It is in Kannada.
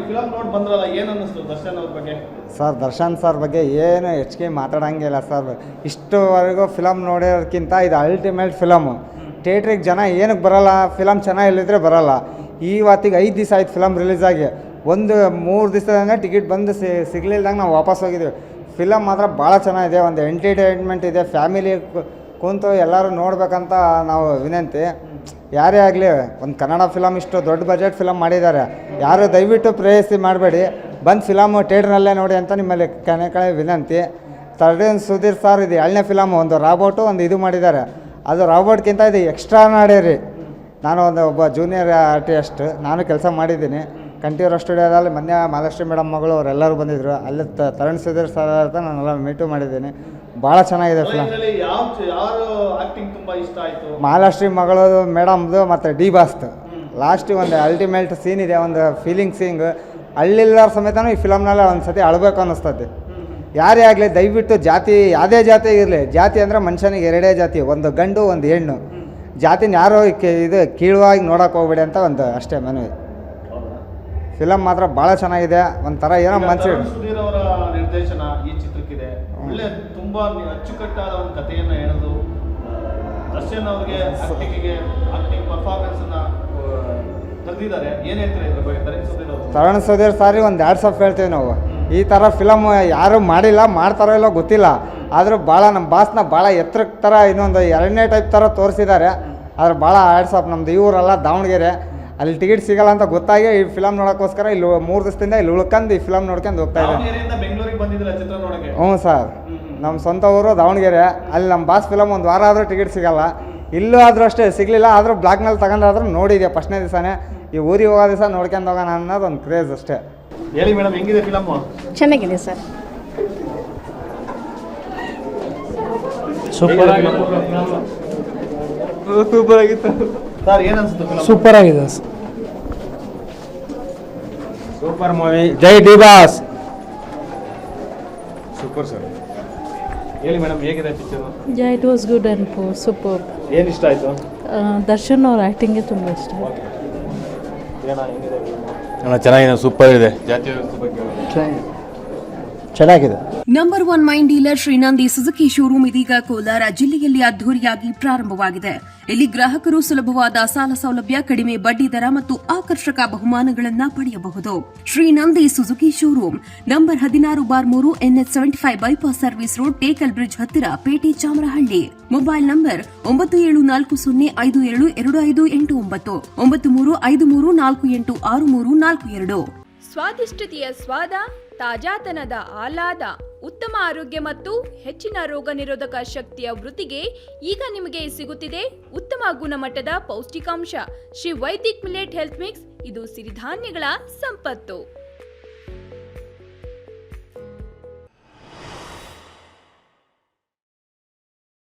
ಫಿಲಮ್ ನೋಡಿ ಬಂದ್ರಲ್ಲ, ಏನು ಅನ್ನಿಸ್ತು ದರ್ಶನ್ ಅವ್ರ ಬಗ್ಗೆ? ಸರ್ ದರ್ಶನ್ ಸರ್ ಬಗ್ಗೆ ಏನು ಹೆಚ್ಚಿಗೆ ಮಾತಾಡೋಂಗಿಲ್ಲ ಸರ್. ಇಷ್ಟುವರೆಗೂ ಫಿಲಮ್ ನೋಡೋದಕ್ಕಿಂತ ಇದು ಅಲ್ಟಿಮೇಟ್ ಫಿಲಮು. ಥಿಯೇಟ್ರಿಗೆ ಜನ ಏನಕ್ಕೆ ಬರೋಲ್ಲ, ಫಿಲಮ್ ಚೆನ್ನಾಗಿಲ್ಲದ್ರೆ ಬರೋಲ್ಲ. ಇವತ್ತಿಗೆ 5 ದಿವಸ ಆಯ್ತು ಫಿಲಮ್ ರಿಲೀಸ್ ಆಗಿ. 3 ದಿವಸದಿಂದ ಟಿಕೆಟ್ ಬಂದು ಸಿಗಲಿಲ್ದಂಗೆ ನಾವು ವಾಪಸ್ ಹೋಗಿದ್ದೀವಿ. ಫಿಲಮ್ ಮಾತ್ರ ಭಾಳ ಚೆನ್ನಾಗಿದೆ, ಒಂದು ಎಂಟರ್ಟೈನ್ಮೆಂಟ್ ಇದೆ. ಫ್ಯಾಮಿಲಿ ಕೂತು ಎಲ್ಲರೂ ನೋಡಬೇಕಂತ ನಾವು ವಿನಂತಿ. ಯಾರೇ ಆಗಲಿ, ಒಂದು ಕನ್ನಡ ಫಿಲಮ್ ಇಷ್ಟು ದೊಡ್ಡ ಬಜೆಟ್ ಫಿಲಮ್ ಮಾಡಿದ್ದಾರೆ, ಯಾರು ದಯವಿಟ್ಟು ಪ್ರೇಯಸಿ ಮಾಡಬೇಡಿ, ಬಂದು ಫಿಲಮು ಥಿಯೇಟ್ರ್ನಲ್ಲೇ ನೋಡಿ ಅಂತ ನಿಮ್ಮಲ್ಲಿ ಕಳೆ ವಿನಂತಿ. ತರುಣ್ ಸುಧೀರ್ ಸರ್ ಇದು 2ನೇ ಫಿಲಮು. ಒಂದು ರಾಬೋಟು, ಒಂದು ಇದು ಮಾಡಿದ್ದಾರೆ. ಅದು ರಾಬೋಟ್ಗಿಂತ ಇದು ಎಕ್ಸ್ಟ್ರಾನಾರ್ಡಿನರಿ. ನಾನು ಒಬ್ಬ ಜೂನಿಯರ್ ಆರ್ಟಿಸ್ಟ್, ನಾನು ಕೆಲಸ ಮಾಡಿದ್ದೀನಿ ಕಂಠೀರವ ಸ್ಟುಡಿಯೋದಲ್ಲಿ. ಮೊನ್ನೆ ಮಹಾಲಕ್ಷ್ಮಿ ಮೇಡಮ್ ಮಗಳು ಅವರೆಲ್ಲರೂ ಬಂದಿದ್ದರು. ಅಲ್ಲಿ ತರುಣ್ ಸುಧೀರ್ ಸರ್ ಅಂತ ನಾನೆಲ್ಲ ಮೀಟು ಮಾಡಿದ್ದೀನಿ. ಭಾಳ ಚೆನ್ನಾಗಿದೆ ಫಿಲಮ್. ಮಹಾಲಕ್ಷ್ಮಿ ಮಗಳು ಮೇಡಮ್ದು ಮತ್ತು ಡಿ ಬಾಸ್ದು ಲಾಸ್ಟಿಗೆ ಒಂದು ಅಲ್ಟಿಮೇಟ್ ಸೀನ್ ಇದೆ, ಒಂದು ಫೀಲಿಂಗ್ ಸೀನ್. ಹಳ್ಳಿಲ್ಲರ ಸಮೇತನೂ ಈ ಫಿಲಮ್ನೆಲ್ಲ ಒಂದು ಸತಿ ಅಳಬೇಕು ಅನ್ನಿಸ್ತದೆ. ಯಾರೇ ಆಗಲಿ ದಯವಿಟ್ಟು ಜಾತಿ, ಯಾವುದೇ ಜಾತಿ ಇರಲಿ, ಜಾತಿ ಅಂದರೆ ಮನುಷ್ಯನಿಗೆ 2 ಜಾತಿ, ಒಂದು ಗಂಡು ಒಂದು ಹೆಣ್ಣು. ಜಾತಿನ ಯಾರೋ ಇದು ಕೀಳುವಾಗಿ ನೋಡೋಕೆ ಹೋಗ್ಬೇಡಿ ಅಂತ ಒಂದು ಅಷ್ಟೇ ಮನವಿ. ಫಿಲಮ್ ಮಾತ್ರ ಭಾಳ ಚೆನ್ನಾಗಿದೆ, ಒಂಥರ ಏನೋ ಮನಸ್ಸಿಗೆ. ಸುಧೀರ್ ಅವರ ನಿರ್ದೇಶನ ಈ ಚಿತ್ರಕ್ಕಿದೆ. ಒಳ್ಳೆ ತುಂಬಾ ಅಚ್ಚುಕಟ್ಟಾದ ಒಂದು ಕಥೆಯನ್ನು ಹೇಳೋದು. ದರ್ಶನ್ ಅವ್ರಿಗೆ ಆಕ್ಟಿಂಗ್ ಪರ್ಫಾರ್ಮೆನ್ಸ್ ಅನ್ನ ತೆಗೆದಿದ್ದಾರೆ. ಏನು ಹೇಳ್ತಾರೆ ಇದ್ರ ಬಗ್ಗೆ ತರುಣ್ ಸುಧೀರ್ ಸಾರಿ ಒಂದು 2 ಸಾಫ್ ಹೇಳ್ತೀವಿ ನಾವು. ಈ ಥರ ಫಿಲಮ್ ಯಾರು ಮಾಡಿಲ್ಲ, ಮಾಡ್ತಾರೋ ಇಲ್ಲೋ ಗೊತ್ತಿಲ್ಲ. ಆದರೂ ಭಾಳ ನಮ್ಮ ಬಾಸ್ನ ಭಾಳ ಎತ್ತರಕ್ಕೆ ಥರ ಇನ್ನೊಂದು 2ನೇ ಟೈಪ್ ಥರ ತೋರಿಸಿದ್ದಾರೆ. ಆದ್ರೆ ಭಾಳ ಆಫ್. ನಮ್ಮದು ಇವರೆಲ್ಲ ದಾವಣಗೆರೆ, ಅಲ್ಲಿ ಟಿಕೆಟ್ ಸಿಗಲ್ಲ ಅಂತ ಗೊತ್ತಾಗಿ ಈ ಫಿಲಮ್ ನೋಡೋಕ್ಕೋಸ್ಕರ ಇಲ್ಲಿ 3 ದಿವಸದಿಂದ ಇಲ್ಲಿ ಉಳ್ಕೊಂಡು ಈ ಫಿಲಮ್ ನೋಡ್ಕೊಂಡು ಹೋಗ್ತಾ ಇದ್ದಾರೆ. ಹ್ಞೂ ಸರ್, ನಮ್ಮ ಸ್ವಂತ ಊರು ದಾವಣಗೆರೆ. ಅಲ್ಲಿ ನಮ್ಮ ಬಾಸ್ ಫಿಲಮ್ 1 ವಾರ ಆದರೂ ಟಿಕೆಟ್ ಸಿಗಲ್ಲ. ಇಲ್ಲೂ ಆದರೂ ಅಷ್ಟೇ ಸಿಗಲಿಲ್ಲ. ಆದರೂ ಬ್ಲಾಕ್ನಲ್ಲಿ ತಗೊಂಡಾದ್ರೂ ನೋಡಿದೆ ಫಸ್ಟ್ನೇ ದಿವಸನೇ. ಈ ಊರಿಗೆ ಹೋಗೋ ದಿವಸ ನೋಡ್ಕೊಂಡು ಹೋಗೋಣ ಅನ್ನೋದು ಒಂದು ಕ್ರೇಜ್ ಅಷ್ಟೇ. ಹೇಳಿ ಮೇಡಮ್, ಹೆಂಗಿದೆ ಫಿಲಮ್? ಚೆನ್ನಾಗಿದೆ ಸರ್. ಸೂಪರ್ ಆಗಿತ್ತು ಸರ್. ಏನು ಅನ್ಸುತ್ತೆ ಫಿಲಮ್? ಸೂಪರ್ ಆಗಿದೆ ಸರ್. Super movie. ಜೈ ಡಿ ಬಾಸ್. Super sir. ಹೇಳಿ ಮೇಡಮ್, ಹೇಗಿದೆ picture? It was good and super. ಏನು ಇಷ್ಟ ಆಯಿತು? ದರ್ಶನ್ ಅವ್ರ ಆ್ಯಕ್ಟಿಂಗೇ ತುಂಬ ಇಷ್ಟ. ಚೆನ್ನಾಗಿದೆ, ಸೂಪರ್ ಇದೆ. ಜಾತಿ ಚೆನ್ನಾಗಿದೆ. Number 1 main dealer Shrinandi Suzuki showroom ಇದೀಗ ಕೋಲಾರ ಜಿಲ್ಲೆಯಲ್ಲಿ ಅದ್ದೂರಿಯಾಗಿ ಪ್ರಾರಂಭವಾಗಿದೆ. ಇಲ್ಲಿ ಗ್ರಾಹಕರು ಸುಲಭವಾದ ಸಾಲ ಸೌಲಭ್ಯ, ಕಡಿಮೆ ಬಡ್ಡಿ ದರ ಮತ್ತು ಆಕರ್ಷಕ ಬಹುಮಾನಗಳನ್ನು ಪಡೆಯಬಹುದು. Shrinandi Suzuki showroom number 16/3 NH 75 bypass service road, Tekal bridge ಹತ್ತಿರ, ಪೇಟೆ, ಚಾಮರಹಳ್ಳಿ. Mobile number 9740572589 9353486342. ಸ್ವಾದಿಷ್ಟತೆಯ ಸ್ವಾದ, ತಾಜಾತನದ ಆಹ್ಲಾದ, ಉತ್ತಮ ಆರೋಗ್ಯ ಮತ್ತು ಹೆಚ್ಚಿನ ರೋಗ ನಿರೋಧಕ ಶಕ್ತಿಯ ವೃದ್ಧಿಗೆ ಈಗ ನಿಮಗೆ ಸಿಗುತ್ತಿದೆ ಉತ್ತಮ ಗುಣಮಟ್ಟದ ಪೌಷ್ಟಿಕಾಂಶ. Shri Vaidik millet health mix. ಇದು ಸಿರಿಧಾನ್ಯಗಳ ಸಂಪತ್ತು.